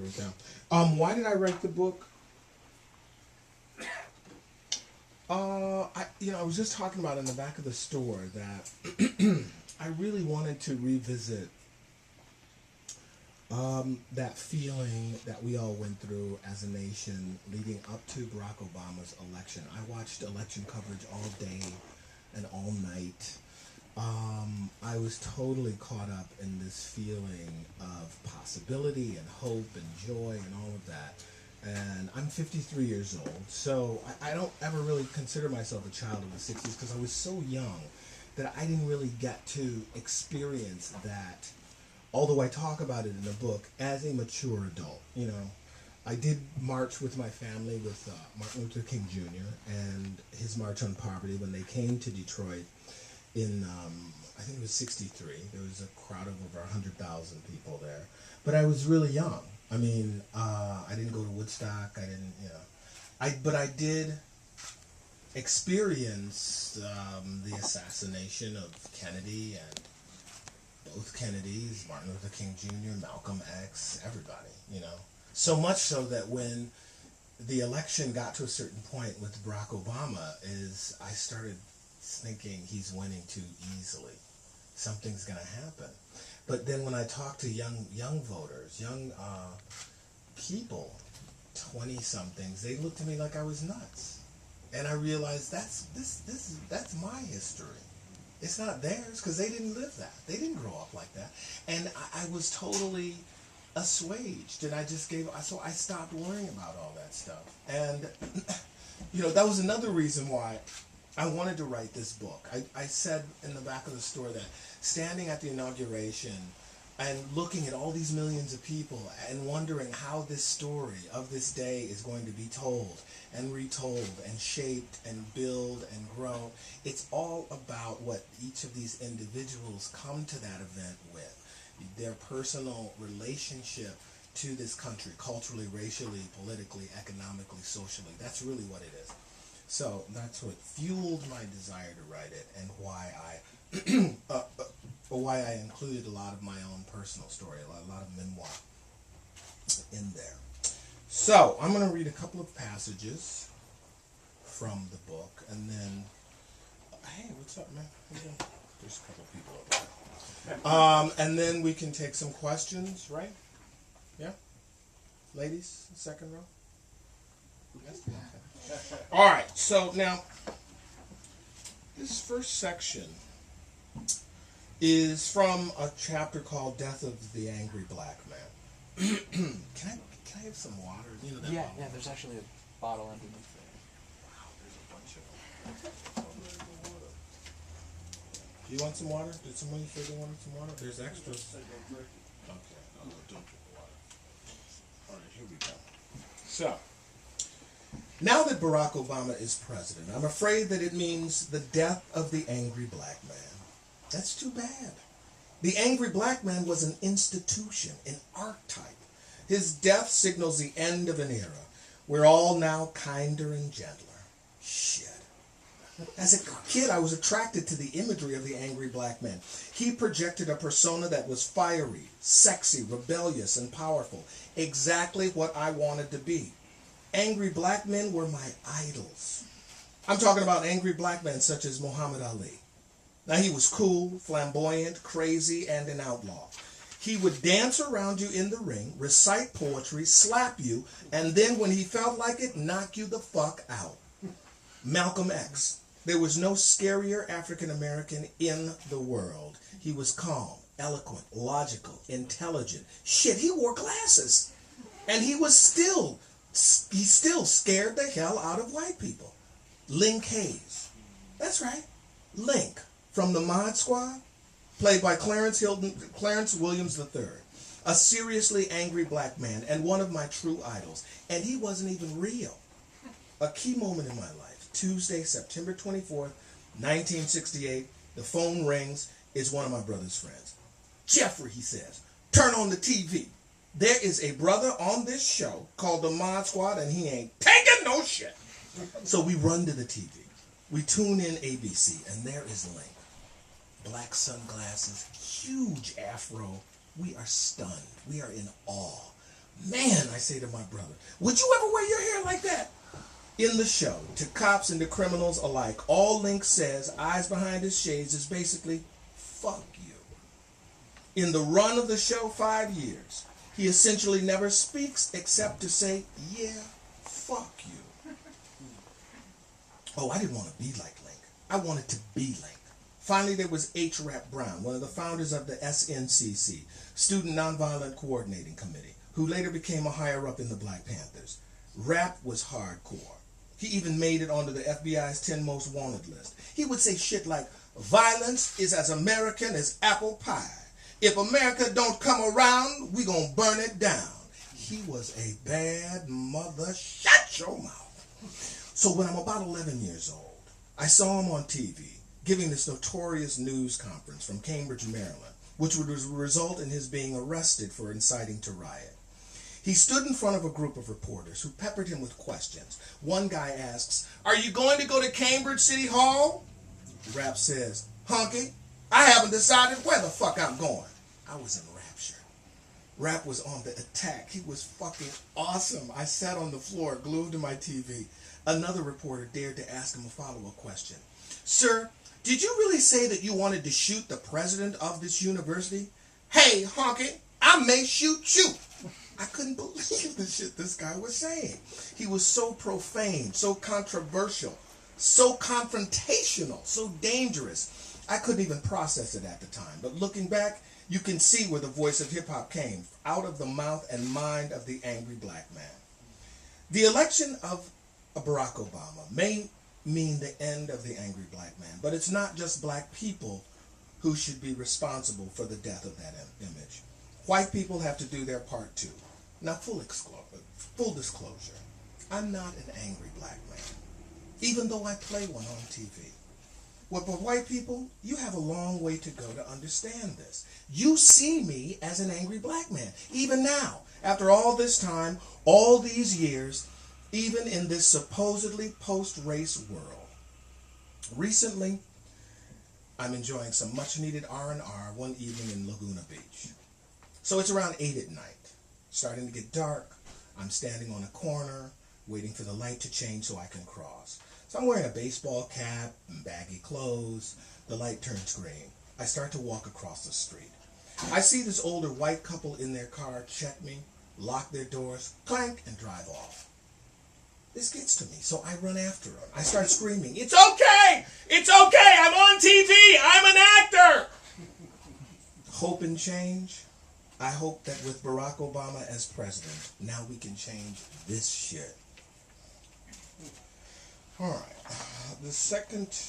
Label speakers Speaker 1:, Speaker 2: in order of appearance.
Speaker 1: it down. Why did I write the book? I was just talking about in the back of the store that I really wanted to revisit that feeling that we all went through as a nation leading up to Barack Obama's election. I watched election coverage all day and all night. I was totally caught up in this feeling of possibility and hope and joy and all of that. And I'm 53 years old, so I don't ever really consider myself a child of the 60s because I was so young that I didn't really get to experience that, although I talk about it in the book, as a mature adult. You know, I did march with my family with Martin Luther King Jr. and his March on Poverty when they came to Detroit in, I think it was 63. There was a crowd of over 100,000 people there. But I was really young. I mean, I didn't go to Woodstock. I didn't, but I did experience the assassination of Kennedy and both Kennedys, Martin Luther King Jr., Malcolm X, everybody, So much so that when the election got to a certain point with Barack Obama, I started thinking he's winning too easily. Something's going to happen. But then when I talk to young voters, young people, 20-somethings, they looked at me like I was nuts. And I realized that's my history. It's not theirs because they didn't live that. They didn't grow up like that. And I was totally assuaged. And so I stopped worrying about all that stuff. And, that was another reason why I wanted to write this book. I said in the back of the store that standing at the inauguration and looking at all these millions of people and wondering how this story of this day is going to be told and retold and shaped and build and grow. It's all about what each of these individuals come to that event with. Their personal relationship to this country, culturally, racially, politically, economically, socially. That's really what it is. So that's what fueled my desire to write it, and why I included a lot of my own personal story, a lot of memoir in there. So I'm going to read a couple of passages from the book, and then, hey, what's up, man? There's a couple of people over there. And then we can take some questions, right? Yeah? Ladies, second row? Yes? Okay. All right, so now, this first section is from a chapter called Death of the Angry Black Man. Can I have some water?
Speaker 2: Yeah, there's actually a bottle underneath there.
Speaker 1: Wow, there's a bunch of them. Oh, there's the water. Do you want some water? Did somebody say they wanted some water? There's extras. Okay, don't drink the water. All right, here we go. So, now that Barack Obama is president, I'm afraid that it means the death of the angry black man. That's too bad. The angry black man was an institution, an archetype. His death signals the end of an era. We're all now kinder and gentler. Shit. As a kid, I was attracted to the imagery of the angry black man. He projected a persona that was fiery, sexy, rebellious, and powerful. Exactly what I wanted to be. Angry black men were my idols. I'm talking about angry black men such as Muhammad Ali. Now, he was cool, flamboyant, crazy, and an outlaw. He would dance around you in the ring, recite poetry, slap you, and then when he felt like it, knock you the fuck out. Malcolm X. There was no scarier African American in the world. He was calm, eloquent, logical, intelligent. Shit, he wore glasses. And he still scared the hell out of white people. Link Hayes. That's right. Link from the Mod Squad, played by Clarence Williams III. A seriously angry black man and one of my true idols. And he wasn't even real. A key moment in my life. Tuesday, September 24th, 1968. The phone rings. It's one of my brother's friends. Jeffrey, he says, turn on the TV. There is a brother on this show called the Mod Squad, and he ain't taking no shit. So we run to the TV. We tune in ABC, and there is Link. Black sunglasses, huge afro. We are stunned. We are in awe. Man, I say to my brother, would you ever wear your hair like that? In the show, to cops and to criminals alike, all Link says, eyes behind his shades, is basically, fuck you. In the run of the show, 5 years, he essentially never speaks except to say, yeah, fuck you. Oh, I didn't want to be like Link. I wanted to be Link. Finally, there was H. Rap Brown, one of the founders of the SNCC, Student Nonviolent Coordinating Committee, who later became a higher up in the Black Panthers. Rap was hardcore. He even made it onto the FBI's 10 most wanted list. He would say shit like, violence is as American as apple pie. If America don't come around, we gonna burn it down. He was a bad mother. Shut your mouth. So when I'm about 11 years old, I saw him on TV giving this notorious news conference from Cambridge, Maryland, which would result in his being arrested for inciting to riot. He stood in front of a group of reporters who peppered him with questions. One guy asks, are you going to go to Cambridge City Hall? Rap says, Honky, I haven't decided where the fuck I'm going. I was in rapture. Rap was on the attack. He was fucking awesome. I sat on the floor, glued to my TV. Another reporter dared to ask him a follow-up question. Sir, did you really say that you wanted to shoot the president of this university? Hey, Honky, I may shoot you. I couldn't believe the shit this guy was saying. He was so profane, so controversial, so confrontational, so dangerous. I couldn't even process it at the time. But looking back, you can see where the voice of hip-hop came, out of the mouth and mind of the angry black man. The election of Barack Obama may mean the end of the angry black man, but it's not just black people who should be responsible for the death of that image. White people have to do their part too. Now, full disclosure, I'm not an angry black man, even though I play one on TV. Well, for white people, you have a long way to go to understand this. You see me as an angry black man, even now, after all this time, all these years, even in this supposedly post-race world. Recently, I'm enjoying some much-needed R&R one evening in Laguna Beach. So it's around 8 at night. Starting to get dark. I'm standing on a corner, waiting for the light to change so I can cross. So I'm wearing a baseball cap and baggy clothes. The light turns green. I start to walk across the street. I see this older white couple in their car check me, lock their doors, clank, and drive off. This gets to me, so I run after them. I start screaming, it's okay! It's okay! I'm on TV! I'm an actor! Hope and change? I hope that with Barack Obama as president, now we can change this shit. All right. The second